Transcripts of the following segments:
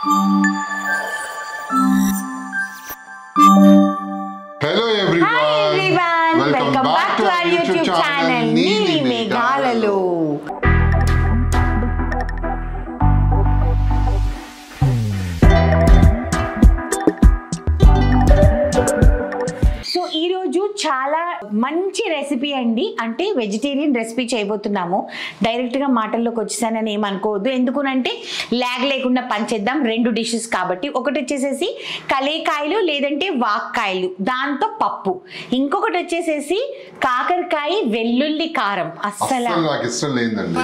Hello everyone. Hi everyone. Welcome back to our YouTube channel Neeli Megalalu. So ఈ రోజు చాలా మంచి recipe అండి, అంటే వెజిటేరియన్ రెసిపీ చేయబోతున్నాము. డైరెక్ట్గా మాటల్లోకి వచ్చేసానని ఏమనుకోవద్దు, ఎందుకునంటే ల్యాగ్ లేకుండా పనిచేద్దాం. రెండు డిషెస్ కాబట్టి, ఒకటి వచ్చేసేసి కలేకాయలు లేదంటే వాక్కాయలు దాంతో పప్పు, ఇంకొకటి వచ్చేసేసి కాకరకాయ వెల్లుల్లి కారం. అస్సలు నాకు ఇష్టం లేదండి.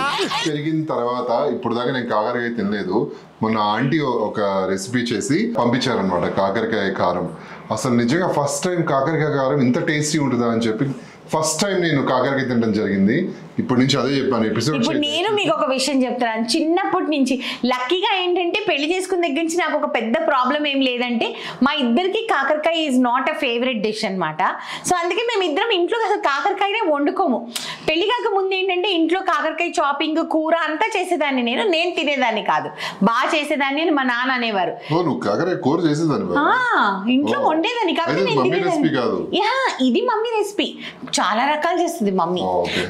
పెరిగిన తర్వాత ఇప్పుడు దాకా నేను కాకరకాయ తినలేదు. మొన్న ఆంటీ ఒక రెసిపీ చేసి పంపించారనమాట, కాకరకాయ కారం. అసలు నిజంగా ఫస్ట్ టైం కాకరకాయ కారం ఇంత టేస్టీ ఉంటుందా అని చెప్పి ఫస్ట్ టైం నేను కాకరకాయ తినడం జరిగింది. ఇప్పటి నుంచి అదే చెప్పాను ఎపిసోడ్. ఇప్పుడు నేను మీకు ఒక విషయం చెప్తాను. చిన్నప్పటి నుంచి లక్కీగా ఏంటంటే పెళ్లి చేసుకున్న దగ్గర నుంచి నాకు ఒక పెద్ద ప్రాబ్లం ఏం లేదంటే, మా ఇద్దరికి కాకరకాయ is not a favourite dish అనమాట. సో అందుకే మేము ఇద్దరం ఇంట్లో అసలు కాకరకాయనే వండుకోము. పెళ్లి కాక ముందు ఏంటంటే ఇంట్లో కాకరకాయ చాపింగ్ కూర అంతా చేసేదాన్ని, నేను తినేదాన్ని కాదు. బాగా చేసేదాన్ని అని మా నాన్న అనేవారు. ఇంట్లో వండేదాన్ని కాబట్టి నేను తినేదాన్ని. ఇది మమ్మీ రెసిపీ, చాలా రకాలు చేస్తుంది మమ్మీ.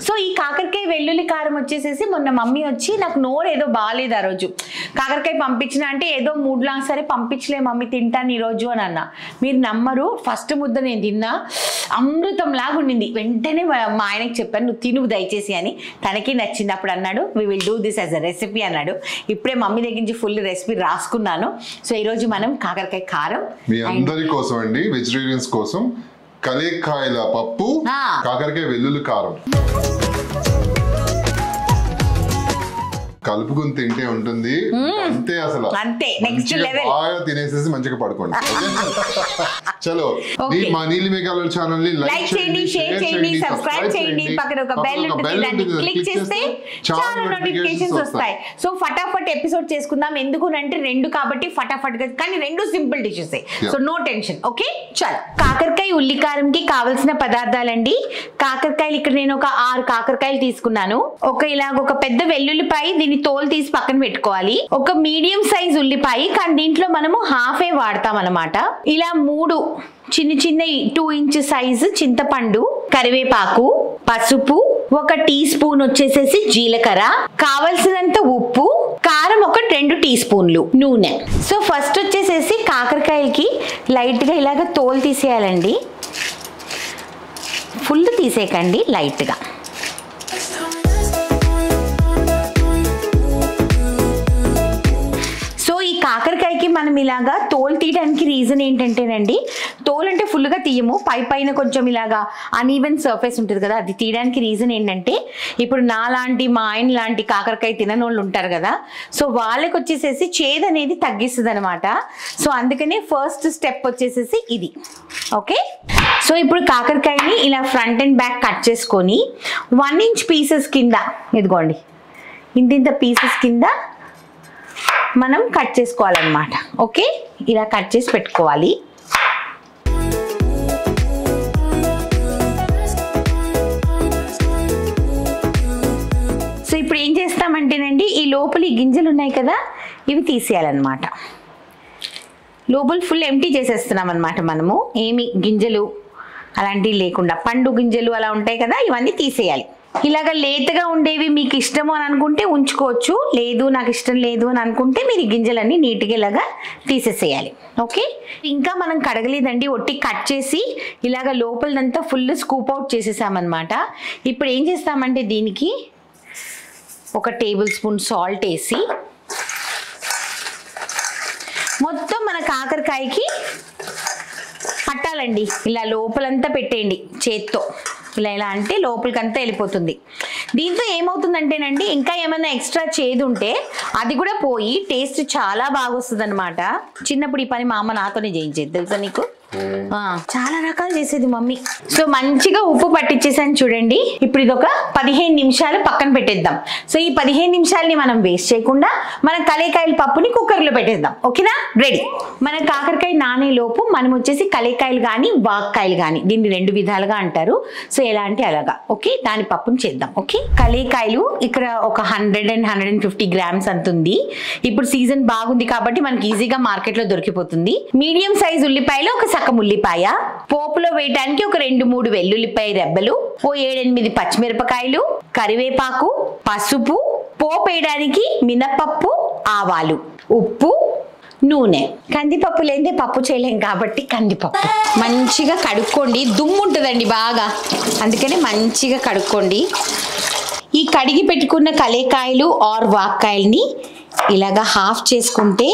సో ఈ కాకరకాయ వెల్లుల్లి కారం వచ్చేసేసి మొన్న మమ్మీ వచ్చి, నాకు నోరు ఏదో బాగాలేదు ఆ రోజు, కాకరకాయ పంపించిన అంటే ఏదో మూడ్లా, సరే పంపించలే మమ్మీ తింటాను ఈ రోజు అని అన్న. మీరు నమ్మరు, ఫస్ట్ ముద్ద నేను తిన్నా, అమృతం లాగా ఉండింది. వెంటనే మా ఆయనకి చెప్పాను, నువ్వు తిను దయచేసి అని. తనకి నచ్చింది. అప్పుడు అన్నాడు, we will do this as a recipe అన్నాడు. ఇప్పుడే మమ్మీ దగ్గర నుంచి ఫుల్ రెసిపీ రాసుకున్నాను. సో ఈ రోజు మనం కాకరకాయ కారం మీ అందరి కోసం అండి, వెజిటేరియన్స్ కోసం కలేకాయల పప్పు, కాకరకాయ వెల్లుల్లి కారం కలుపుకుని తింటే ఉంటుంది అంతే. అసలు అంతే, నెక్స్ట్ లెవెల్. బాగా తినేసేసి మంచిగా పడుకోండి. చలో, మా నీలి మేఘాల ఛానల్ ని లైక్ చేయండి, షేర్ చేయండి, సబ్స్క్రైబ్ చేయండి. పక్కన ఒక బెల్ ఉంటుంది, దాన్ని క్లిక్ చేస్తే చాలా నోటిఫికేషన్స్ వస్తాయి. సో ఫటాఫట్ ఎపిసోడ్ చేసుకుందాం. ఎందుకునంటే రెండు కాబట్టి ఫటాఫట్, కానీ రెండు simple dishes, so no tension. Okay, చలో. కాకరకాయ ఉల్లికారంకి కావలసిన పదార్థాలండి. కాకరకాయలు ఇక్కడ నేను ఒక 6 కాకరకాయలు తీసుకున్నాను. ఒక పెద్ద వెల్లుల్లిపాయ, దీన్ని తోలు తీసి పక్కన పెట్టుకోవాలి. ఒక మీడియం సైజ్ ఉల్లిపాయ, కానీ దీంట్లో మనము హాఫే వాడతాం అన్నమాట. ఇలా 3 చిన్న 2 ఇంచ్ సైజు చింతపండు, కరివేపాకు, పసుపు, 1 టీ స్పూన్ వచ్చేసేసి జీలకర్ర, కావలసినంత ఉప్పు, కారం 2 టీ స్పూన్లు, నూనె. సో ఫస్ట్ వచ్చేసేసి కాకరకాయకి లైట్ గా ఇలాగ తోలు తీసేయాలండి. ఫుల్ తీసేయకండి, లైట్ గా. కాకరకాయకి మనం ఇలాగా తోలు తీయడానికి రీజన్ ఏంటంటేనండి, తోలు అంటే ఫుల్గా తీయము, పైన కొంచెం ఇలాగా అన్ఈవెన్ సర్ఫేస్ ఉంటుంది కదా, అది తీయడానికి రీజన్ ఏంటంటే, ఇప్పుడు నాలాంటి మా ఆయన లాంటి కాకరకాయ తినని వాళ్ళు ఉంటారు కదా, సో వాళ్ళకి వచ్చేసేసి చేదు అనేది తగ్గిస్తుంది అనమాట. సో అందుకనే ఫస్ట్ స్టెప్ వచ్చేసేసి ఇది. ఓకే, సో ఇప్పుడు కాకరకాయని ఇలా ఫ్రంట్ అండ్ బ్యాక్ కట్ చేసుకొని 1 ఇంచ్ పీసెస్ కింద, ఇదిగోండి ఇంత పీసెస్ కింద మనం కట్ చేసుకోవాలన్నమాట. ఓకే, ఇలా కట్ చేసి పెట్టుకోవాలి. సో ఇప్పుడు ఏం చేస్తామంటేనండి, ఈ లోపల ఈ గింజలు ఉన్నాయి కదా, ఇవి తీసేయాలన్నమాట. లోపల ఫుల్ ఎంటీ చేసేస్తున్నాం అనమాట మనము, ఏమి గింజలు అలాంటివి లేకుండా. పండు గింజలు అలా ఉంటాయి కదా, ఇవన్నీ తీసేయాలి. ఇలాగ లేతగా ఉండేవి మీకు ఇష్టము అని అనుకుంటే ఉంచుకోవచ్చు, లేదు నాకు ఇష్టం లేదు అని అనుకుంటే మీరు గింజలన్నీ నీట్గా ఇలాగా తీసేసేయాలి. ఓకే, ఇంకా మనం కడగలేదండి, ఒట్టి కట్ చేసి ఇలాగ లోపలంతా ఫుల్ స్కూప్ అవుట్ చేసేసామన్నమాట. ఇప్పుడు ఏం చేస్తామంటే దీనికి 1 టేబుల్ స్పూన్ సాల్ట్ వేసి మొత్తం మన కాకరకాయకి పట్టాలండి. ఇలా లోపలంతా పెట్టేయండి చేత్తో, ఇలా అంటే లోపలికంతా వెళ్ళిపోతుంది. దీంతో ఏమవుతుందంటేనండి, ఇంకా ఏమైనా ఎక్స్ట్రా చేదు ఉంటే అది కూడా పోయి టేస్ట్ చాలా బాగా వస్తుంది అనమాట. చిన్నప్పుడు ఈ పని మా అమ్మ నాతోనే చేయించేది, తెలుసా నీకు? చాలా రకాలు చేసేది మమ్మీ. సో మంచిగా ఉప్పు పట్టించేసాను చూడండి. ఇప్పుడు ఇది ఒక 15 నిమిషాలు పక్కన పెట్టేద్దాం. సో ఈ 15 నిమిషాలని మనం వేస్ట్ చేయకుండా మనం కలేకాయల పప్పుని కుక్కర్లో పెట్టేద్దాం. ఓకేనా? రెడీ. మన కాకరకాయ నానే లోపు మనం వచ్చేసి కలేకాయలు కానీ వాక్కాయలు కానీ, దీన్ని 2 విధాలుగా అంటారు. సో ఎలా అంటే అలాగా. ఓకే, దాని పప్పుని చేద్దాం. ఓకే, కలేకాయలు ఇక్కడ ఒక 100 and 150 గ్రామ్స్ అంతుంది. ఇప్పుడు సీజన్ బాగుంది కాబట్టి మనకి ఈజీగా మార్కెట్ లో దొరికిపోతుంది. మీడియం సైజ్ ఉల్లిపాయలు ఒక సగం ఉల్లిపాయ, పోపులో వేయడానికి ఒక 2-3 వెల్లుల్లిపాయ రెబ్బలు, ఓ 7-8 పచ్చిమిరపకాయలు, కరివేపాకు, పసుపు, పోపు వేయడానికి మినపప్పు, ఆవాలు, ఉప్పు, నూనె. కందిపప్పు లేదే పప్పు చేయలేం కాబట్టి కందిపప్పు మంచిగా కడుక్కోండి. దుమ్ము ఉంటుందండి బాగా, అందుకని మంచిగా కడుక్కోండి. ఈ కడిగి పెట్టుకున్న కలేకాయలు ఆర్ వాక్కాయల్ని ఇలాగా హాఫ్ చేసుకుంటే,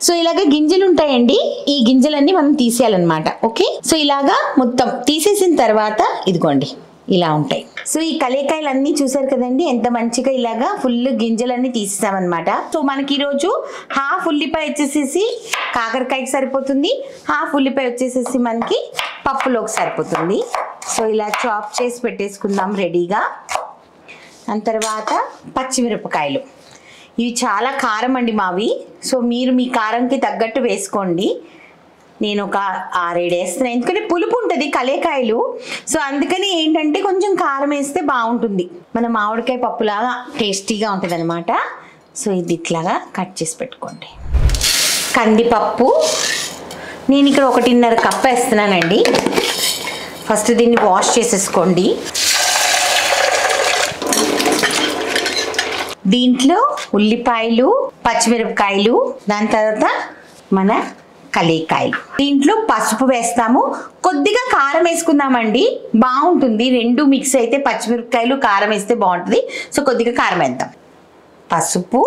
సో ఇలాగ గింజలు ఉంటాయండి, ఈ గింజలన్నీ మనం తీసేయాలన్నమాట. ఓకే, సో ఇలాగా మొత్తం తీసేసిన తర్వాత ఇదిగోండి ఇలా ఉంటాయి. సో ఈ కలేకాయలు అన్నీ చూసారు కదండి, ఎంత మంచిగా ఇలాగా ఫుల్ గింజలన్నీ తీసేసామన్నమాట. సో మనకి ఈరోజు హాఫ్ ఉల్లిపాయ వచ్చేసేసి కాకరకాయకి సరిపోతుంది, హాఫ్ ఉల్లిపాయ వచ్చేసేసి మనకి పప్పులోకి సరిపోతుంది. సో ఇలా చాప్ చేసి పెట్టేసుకుందాం రెడీగా. దాని తర్వాత పచ్చిమిరపకాయలు, ఇవి చాలా కారం అండి మావి. సో మీరు మీ కారంకి తగ్గట్టు వేసుకోండి. నేను ఒక 6-7 వేస్తున్నాను, ఎందుకంటే పులుపు ఉంటుంది కలేకాయలు. సో అందుకని ఏంటంటే కొంచెం కారం వేస్తే బాగుంటుంది, మన మామిడికాయ పప్పులాగా టేస్టీగా ఉంటుంది అనమాట. సో ఇది ఇట్లాగా కట్ చేసి పెట్టుకోండి. కందిపప్పు నేను ఇక్కడ 1.5 కప్ వేస్తున్నానండి. ఫస్ట్ దీన్ని వాష్ చేసేసుకోండి. దీంట్లో ఉల్లిపాయలు, పచ్చిమిరపకాయలు, దాని తర్వాత మన కలేకాయలు, దీంట్లో పసుపు వేస్తాము, కొద్దిగా కారం వేసుకుందామండి, బాగుంటుంది. 2 మిక్స్ అయితే పచ్చిమిరపకాయలు కారం వేస్తే బాగుంటుంది. సో కొద్దిగా కారం వేద్దాం. పసుపు,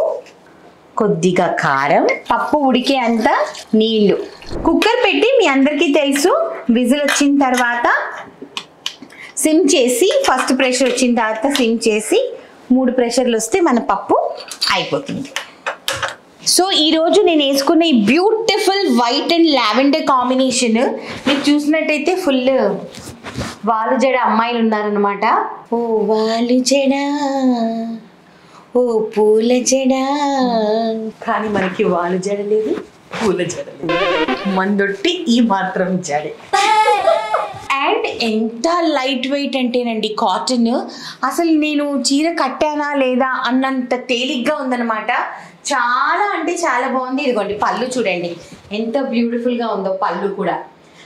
కొద్దిగా కారం, పప్పు ఉడికే అంత నీళ్లు. కుక్కర్ పెట్టి మీ అందరికీ తెలుసు విజిల్ వచ్చిన తర్వాత సిమ్ చేసి, ఫస్ట్ ప్రెషర్ వచ్చిన తర్వాత సిమ్ చేసి 3 ప్రెషర్లు వస్తే మన పప్పు అయిపోతుంది. సో ఈరోజు నేను వేసుకున్న ఈ beautiful white and lavender combination మీరు చూసినట్టయితే ఫుల్ వాలు జడ అమ్మాయిలు ఉన్నారనమాట. ఓ వాలు జడ, ఓ పూల జడ, కానీ మనకి వాలు జడ లేదు, పూల జడ లేదు, మందొట్టి ఈ మాత్రం జడే. అండ్ ఎంత లైట్ వెయిట్ అంటేనండి కాటన్, అసలు నేను చీర కట్టానా లేదా అన్నంత తేలిగ్గా ఉందన్నమాట. చాలా అంటే చాలా బాగుంది. ఇదిగోండి పళ్ళు చూడండి ఎంత బ్యూటిఫుల్గా ఉందో పళ్ళు కూడా.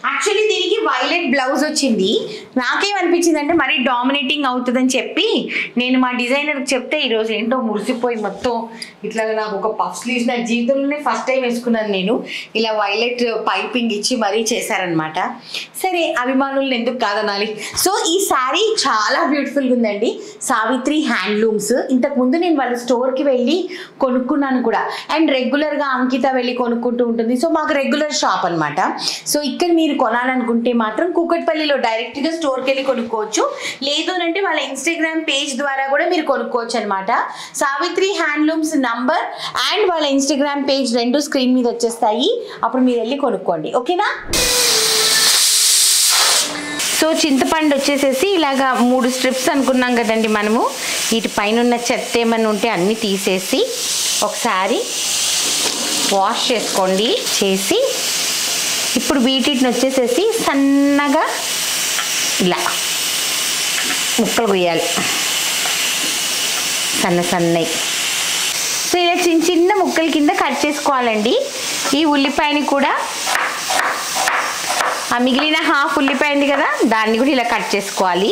యాక్చువల్లీ దీనికి వైలెట్ బ్లౌజ్ వచ్చింది. నాకేమనిపించింది అంటే మరీ డామినేటింగ్ అవుతుందని చెప్పి నేను మా డిజైనర్కి చెప్తే ఈరోజు ఏంటో మురిసిపోయి మొత్తం ఇట్లా నాకు ఒక పఫ్ స్లీవ్స్ నా జీవితంలోనే ఫస్ట్ టైం వేసుకున్నాను నేను. ఇలా వైలెట్ పైపింగ్ ఇచ్చి మరీ చేశారనమాట. సరే అభిమానులను ఎందుకు కాదనాలి. సో ఈ శారీ చాలా బ్యూటిఫుల్గా ఉందండి. సావిత్రి హ్యాండ్లూమ్స్. ఇంతకుముందు నేను వాళ్ళ స్టోర్కి వెళ్ళి కొనుక్కున్నాను కూడా, అండ్ రెగ్యులర్గా అంకిత వెళ్ళి కొనుక్కుంటూ ఉంటుంది. సో మాకు రెగ్యులర్ షాప్ అనమాట. సో ఇక్కడ మీరు కొనాలనుకుంటే మాత్రం కూకట్పల్లిలో డైరెక్ట్గా స్టోర్కి వెళ్ళి కొనుక్కోవచ్చు, లేదు అంటే వాళ్ళ ఇన్స్టాగ్రామ్ పేజ్ ద్వారా కూడా మీరు కొనుక్కోవచ్చు అనమాట. సావిత్రి హ్యాండ్లూమ్స్ నంబర్ అండ్ వాళ్ళ ఇన్స్టాగ్రామ్ పేజ్ 2 స్క్రీన్ మీద వచ్చేస్తాయి, అప్పుడు మీరు వెళ్ళి కొనుక్కోండి. ఓకేనా? సో చింతపండు వచ్చేసేసి ఇలాగా 3 స్ట్రిప్స్ అనుకున్నాం కదండి మనము. వీటి పైన ఉన్న చెత్త ఏమన్నా ఉంటే అన్నీ తీసేసి ఒకసారి వాష్ చేసుకోండి. చేసి ఇప్పుడు వీటిని వచ్చేసేసి సన్నగా ఇలా ముక్కలు కొయ్యాలి, సన్నవి. సో ఇలా చిన్న ముక్కల కింద కట్ చేసుకోవాలండి. ఈ ఉల్లిపాయని కూడా ఆ మిగిలిన హాఫ్ ఉల్లిపాయ ఉంది కదా, దాన్ని కూడా ఇలా కట్ చేసుకోవాలి.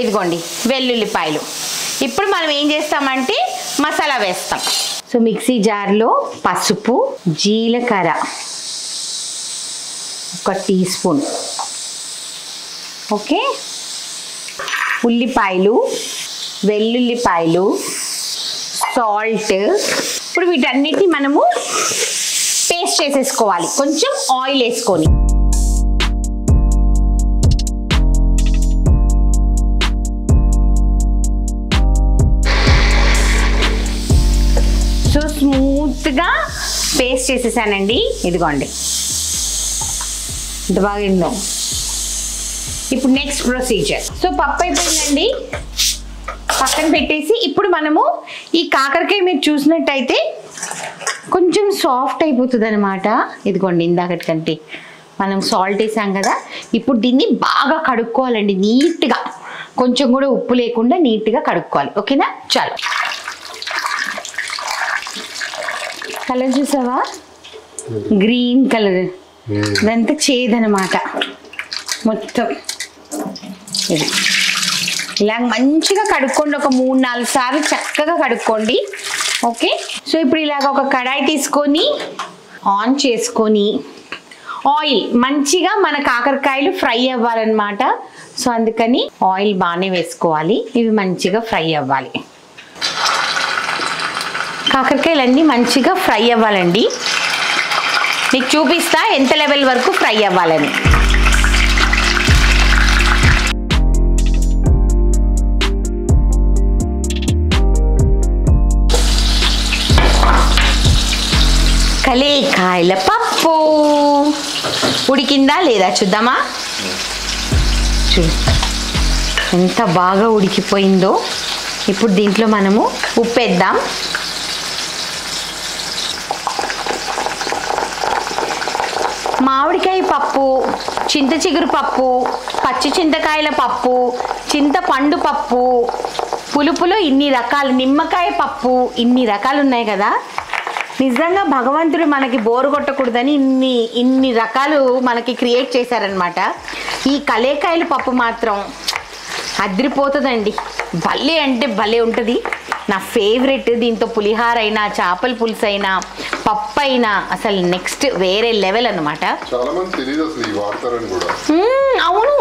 ఇదిగోండి వెల్లుల్లిపాయలు. ఇప్పుడు మనం ఏం చేస్తామంటే మసాలా వేస్తాం. సో మిక్సీ జార్లో పసుపు, జీలకర్ర 1 టీ స్పూన్, ఓకే, ఉల్లిపాయలు, వెల్లుల్లిపాయలు, సాల్ట్. ఇప్పుడు వీటన్నిటిని మనము పేస్ట్ చేసేసుకోవాలి కొంచెం ఆయిల్ వేసుకొని. సో స్మూత్గా పేస్ట్ చేసేసానండి. ఇదిగోండి ఇంత బాగిందో. ఇప్పుడు నెక్స్ట్ ప్రొసీజర్. సో పప్పు అయిపోయిందండి, పక్కన పెట్టేసి ఇప్పుడు మనము ఈ కాకరకాయ మీరు చూసినట్టయితే కొంచెం సాఫ్ట్ అయిపోతుంది అనమాట. ఇదిగోండి ఇందాకటి కంటే మనం సాల్ట్ వేసాం కదా. ఇప్పుడు దీన్ని బాగా కడుక్కోవాలండి నీట్గా, కొంచెం కూడా ఉప్పు లేకుండా నీట్గా కడుక్కోవాలి. ఓకేనా? చాలు. కలర్ చూసావా, గ్రీన్ కలర్, ఇదంతా చేదనమాట మొత్తం. ఇది ఇలా మంచిగా కడుక్కోండి, ఒక 3-4 సార్లు చక్కగా కడుక్కోండి. ఓకే. సో ఇప్పుడు ఇలాగ ఒక కడాయి తీసుకొని ఆన్ చేసుకొని ఆయిల్ మంచిగా మన కాకరకాయలు ఫ్రై అవ్వాలన్నమాట. సో అందుకని ఆయిల్ బాగానే వేసుకోవాలి, ఇవి మంచిగా ఫ్రై అవ్వాలి. కాకరకాయలన్నీ మంచిగా ఫ్రై అవ్వాలండి. మీకు చూపిస్తా ఎంత లెవెల్ వరకు ఫ్రై అవ్వాలని. కలేకాయల పప్పు ఉడికిందా లేదా చూద్దామా? చూడు ఎంత బాగా ఉడికిపోయిందో. ఇప్పుడు దీంట్లో మనము ఉప్పు వేద్దాం. మామిడికాయ పప్పు, చింత చిగురు పప్పు, పచ్చి చింతకాయల పప్పు, చింతపండు పప్పు, పులుపులో ఇన్ని రకాలు, నిమ్మకాయ పప్పు, ఇన్ని రకాలు ఉన్నాయి కదా. నిజంగా భగవంతుడు మనకి బోరు కొట్టకూడదని ఇన్ని రకాలు మనకి క్రియేట్ చేశారనమాట. ఈ కలేకాయల పప్పు మాత్రం అదిరిపోతుందండి, భలే అంటే భలే ఉంటుంది. నా ఫేవరెట్. దీంతో పులిహార అయినా, చేపల పులుసు అయినా, పప్పు అయినా అసలు నెక్స్ట్ వేరే లెవెల్ అనమాట. అవును,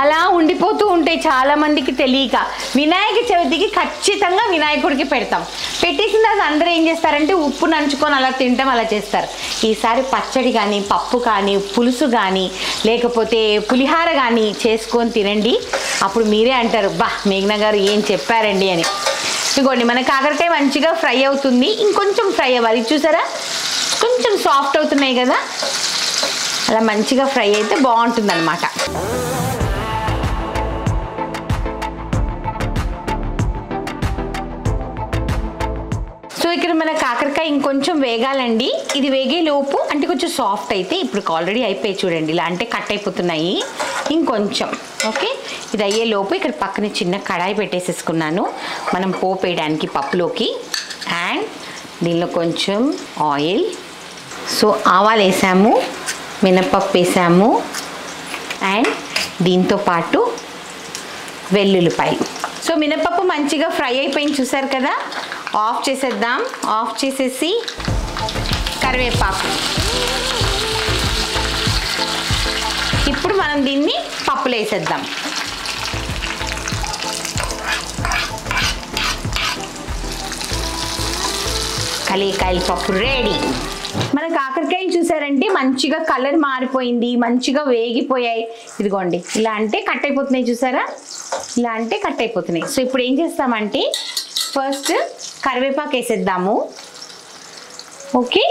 అలా ఉండిపోతూ ఉంటాయి చాలా మందికి తెలియక. వినాయక చవితికి ఖచ్చితంగా వినాయకుడికి పెడతాం. పెట్టేసిన తర్వాత అందరూ ఏం చేస్తారంటే ఉప్పు నంచుకొని అలా తింటాం, అలా చేస్తారు. ఈసారి పచ్చడి కానీ, పప్పు కానీ, పులుసు కానీ, లేకపోతే పులిహార కానీ చేసుకొని తినండి. అప్పుడు మీరే అంటారు, బా మేఘ్నా గారు ఏం చెప్పారండి అని. ఇదిగోండి మన కాకరకాయ మంచిగా ఫ్రై అవుతుంది, ఇంకొంచెం ఫ్రై అవ్వాలి. చూసారా కొంచెం సాఫ్ట్ అవుతున్నాయి కదా, అలా మంచిగా ఫ్రై అయితే బాగుంటుంది అనమాట. సో ఇక్కడ మన కాకరకాయ ఇంకొంచెం వేగాలండి. ఇది వేగే లోపు అంటే కొంచెం సాఫ్ట్ అయితే, ఇప్పుడు ఆల్రెడీ అయిపోయి చూడండి, ఇలా అంటే కట్ అయిపోతున్నాయి. ఇంకొంచెం ఓకే. ఇది అయ్యే లోపు ఇక్కడ పక్కన చిన్న కడాయి పెట్టేసేసుకున్నాను మనం పోపు వేయడానికి పప్పులోకి. అండ్ దీనిలో కొంచెం ఆయిల్, సో ఆవాలు వేసాము, మినపప్పు వేసాము, అండ్ దీంతో పాటు వెల్లుల్లిపాయలు. సో మినపప్పు మంచిగా ఫ్రై అయిపోయింది చూసారు కదా. ఆఫ్ చేసేద్దాం. ఆఫ్ చేసేసి కరివేపాకు. ఇప్పుడు మనం దీన్ని పప్పులో వేసేద్దాం. కలేకాయల పప్పు రెడీ. మన కాకరకాయలు చూసారంటే మంచిగా కలర్ మారిపోయింది, మంచిగా వేగిపోయాయి. ఇదిగోండి ఇలా అంటే కట్ అయిపోతున్నాయి చూసారా, ఇలా అంటే కట్ అయిపోతున్నాయి. సో ఇప్పుడు ఏం చేస్తామంటే ఫస్ట్ కరివేపాకు వేసేద్దాము. ఓకే.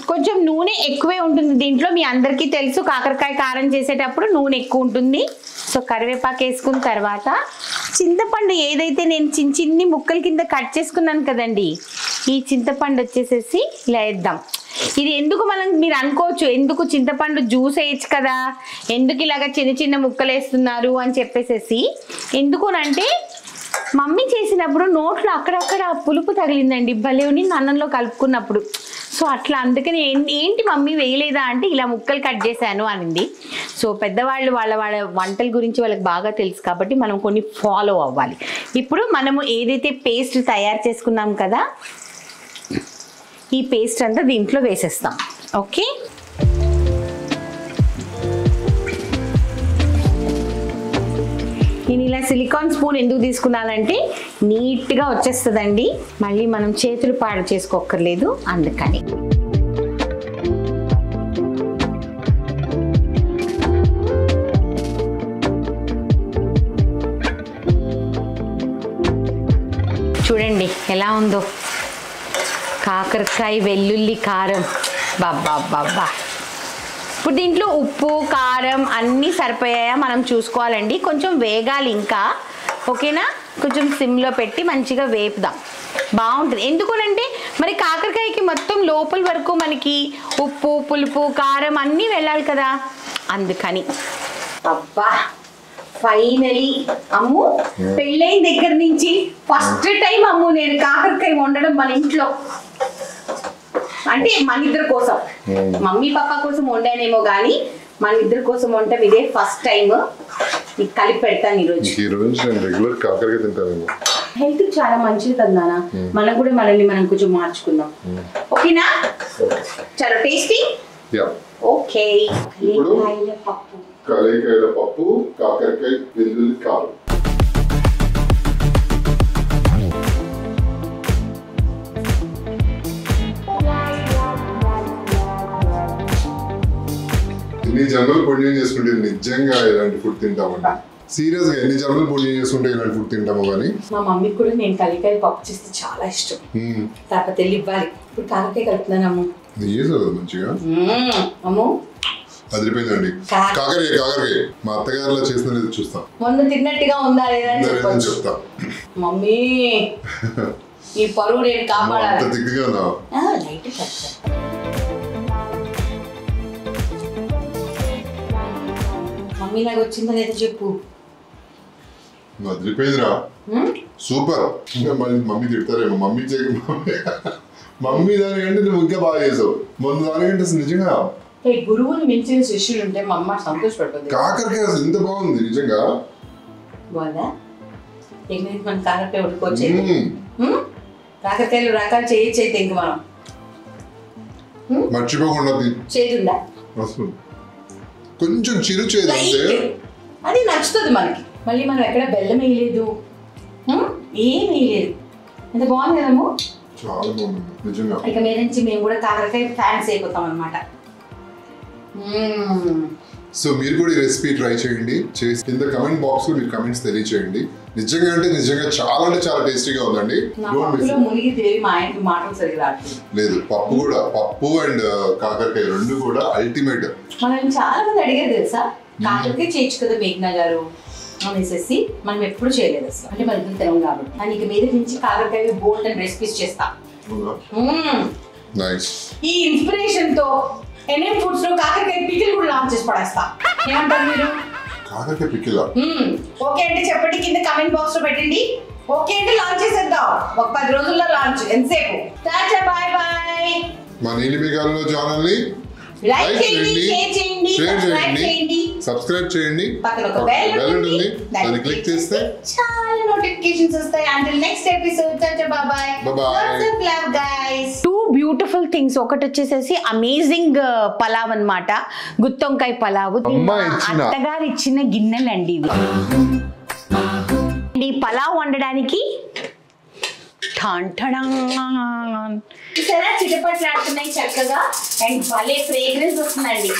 కొంచెం నూనె ఎక్కువే ఉంటుంది దీంట్లో, మీ అందరికీ తెలుసు కాకరకాయ కారం చేసేటప్పుడు నూనె ఎక్కువ ఉంటుంది. సో కరివేపాకు వేసుకున్న తర్వాత చింతపండు ఏదైతే నేను చిన్ని ముక్కల కింద కట్ చేసుకున్నాను కదండి, ఈ చింతపండు వచ్చేసేసి ఇలా వేద్దాం. ఇది ఎందుకు మీరు అనుకోవచ్చు, ఎందుకు చింతపండు జ్యూస్ వేయచ్చు కదా, ఎందుకు ఇలాగ చిన్న చిన్న ముక్కలు వేస్తున్నారు అని చెప్పేసేసి. ఎందుకునంటే మమ్మీ చేసినప్పుడు నోట్లో అక్కడక్కడ పులుపు తగిలిందండి, భలే ఉంది అన్నంలో కలుపుకున్నప్పుడు. సో అట్లా అందుకని ఏంటి మమ్మీ వేయలేదా అంటే ఇలా ముక్కలు కట్ చేశాను అనింది. సో పెద్దవాళ్ళు వాళ్ళ వంటల గురించి వాళ్ళకి బాగా తెలుసు కాబట్టి మనం కొన్ని ఫాలో అవ్వాలి. ఇప్పుడు మనము ఏదైతే పేస్ట్ తయారు చేసుకున్నాం కదా, ఈ పేస్ట్ అంతా దీంట్లో వేసేస్తాం. ఓకే. నేను ఇలా సిలికాన్ స్పూన్ ఎందుకు తీసుకున్నానంటే నీట్గా వచ్చేస్తుందండి, మళ్ళీ మనం చేతులు పాడు చేసుకోక్కర్లేదు అందుకని. చూడండి ఎలా ఉందో కాకరకాయ వెల్లుల్లి కారం. బాబా బాబా ఇప్పుడు దీంట్లో ఉప్పు కారం అన్నీ సరిపోయాయా మనం చూసుకోవాలండి. కొంచెం వేగాలి ఇంకా, ఓకేనా? కొంచెం సిమ్లో పెట్టి మంచిగా వేపుదాం, బాగుంటుంది. ఎందుకనంటే మరి కాకరకాయకి మొత్తం లోపల వరకు మనకి ఉప్పు పులుపు కారం అన్నీ వెళ్ళాలి కదా, అందుకని. అబ్బా ఫైనలీ అమ్ము పెళ్ళైన దగ్గర నుంచి ఫస్ట్ టైం అమ్ము నేను కాకరకాయ వండడం మన ఇంట్లో. అంటే మన ఇద్దరి కోసం, మమ్మీ పాప కోసం వండానేమో కానీ మన ఇద్దరి కోసం వండటం ఇదే ఫస్ట్ టైం. నీకు కలిపి పెడతాను ఈరోజు. హెల్త్ చాలా మంచిది కదా నాన్న, మనం కూడా మనల్ని మనం కొంచెం మార్చుకుందాం, ఓకేనా? చాలా టేస్టీ. ఓకే, కలయికాయల పప్పు, కాకరకాయ వెల్లుల్లి కారం. ఎన్ని జన్మలు పుణ్యం చేసుకుంటే నిజంగా ఇలాంటి ఫుడ్ తింటామండి. సీరియస్ గా ఎన్ని జన్మలు పుణ్యం చేసుకుంటే ఇలాంటి ఫుడ్ తింటాము. కానీ మా మమ్మీకి కూడా నేను కలికాయ పప్పు చేస్తే చాలా ఇష్టం, కాకపోతే వెళ్ళి ఇవ్వాలి. ఇప్పుడు కాకరకాయ కలుపుతున్నాను అమ్ము. మంచిగా అమ్ము అదిరిపోయిందండి. కాకరకాయ మా అత్తగారిలో చేసిన చూస్తాం, మొన్న తిన్నట్టుగా ఉందా లేదా అని చెప్తా. మమ్మీ ఈ పరువు నేను కాపాడాలి. మమ్మీ నాకు వచ్చిందా లేదా చెప్పు. అదిరిపోయిందిరా, సూపర్. ఇంకా మమ్మీ తిడతారేమో, మమ్మీ దానికంటే నువ్వు ఇంకా బాగా చేసావు. ముందు దానికంటే నిజంగా గురువుని మించిన శిష్యులు ఉంటే మా అమ్మ సంతోషపడుతుంది. కాకరకాయ అసలు ఎంత బాగుంది నిజంగా. బాగుందా? మన కాకరకాయ ఉడుకోవచ్చు. కాకరకాయలు రకాలు చేయొచ్చు అయితే ఇంక మనం మర్చిపోకుండా. చేదుందా? కొంచెం చిరు చేదు అంటే అది నచ్చుతుంది మనకి. మళ్ళీ మనం ఎక్కడ బెల్లం వేయలేదు, ఏం వేయలేదు. ఎంత బాగుంది కదము, చాలా బాగుంది నిజంగా. ఇక మీద నుంచి మేము కూడా కాకరకాయ ఫ్యాన్స్ అయిపోతాం అన్నమాట. సో మీరు కూడా ఈ రెసిపీ ట్రై చేయండి, చేసి కింద కమెంట్ బాక్స్ లో మీరు కమెంట్స్ తెలియచేయండి. నిజంగా అంటే నిజంగా చాలా టేస్టీగా ఉందండి. లేదు పప్పు కూడా, పప్పు అండ్ కాకరకాయ రెండు కూడా అల్టిమేట్. మనం చాలా మంది అడిగారు తెలుసా, కాకరకాయ చేయొచ్చు కదా మేఘ్నా గారు అనేసి. మనం ఎప్పుడు చేయలేదు అసలు, అంటే మన ఇద్దరు తినం కాబట్టి. నేను ఇక మీద నుంచి కాకరకాయ బోల్డ్ అండ్ రెసిపీస్ చేస్తా. ఈ ఇన్స్పిరేషన్ తో ఎన్ఎం ఫుడ్స్ లో కాకరకాయ పికిల్ కూడా లాంచ్ చేసి పడేస్తా. ఏమంటారు మీరు? కాకరకాయ పికిల్ ఓకే అంటే చెప్పండి, కింద కమెంట్ బాక్స్ లో పెట్టండి. ఓకే అంటే లాంచ్ చేసేద్దాం, ఒక 10 రోజుల్లో లాంచ్. ఎంతసేపు? Tata bye by. మా నీలిమిగాల్లో ఛానల్ ని లైక్ చేయండి, షేర్ చేయండి, సబ్స్క్రైబ్ చేయండి. పక్కన ఒక బెల్ ఉంటుంది, దాన్ని క్లిక్ చేస్తే చాలా నోటిఫికేషన్స్ వస్తాయి. until next episode, tata bye by. Lots of love guys. Two beautiful things. ఒకటి వచ్చేసేసి అమేజింగ్ పలావ్ అన్నమాట, గుత్తొంకాయ పలావ్. అత్తగారు ఇచ్చిన గిన్నెలండి ఇవి. ఈ పలావ్ వండడానికి చిటపట్లాడుతున్నాయి చక్కగా, అండ్ భలే ఫ్రేగ్రెన్స్ వస్తుందండి.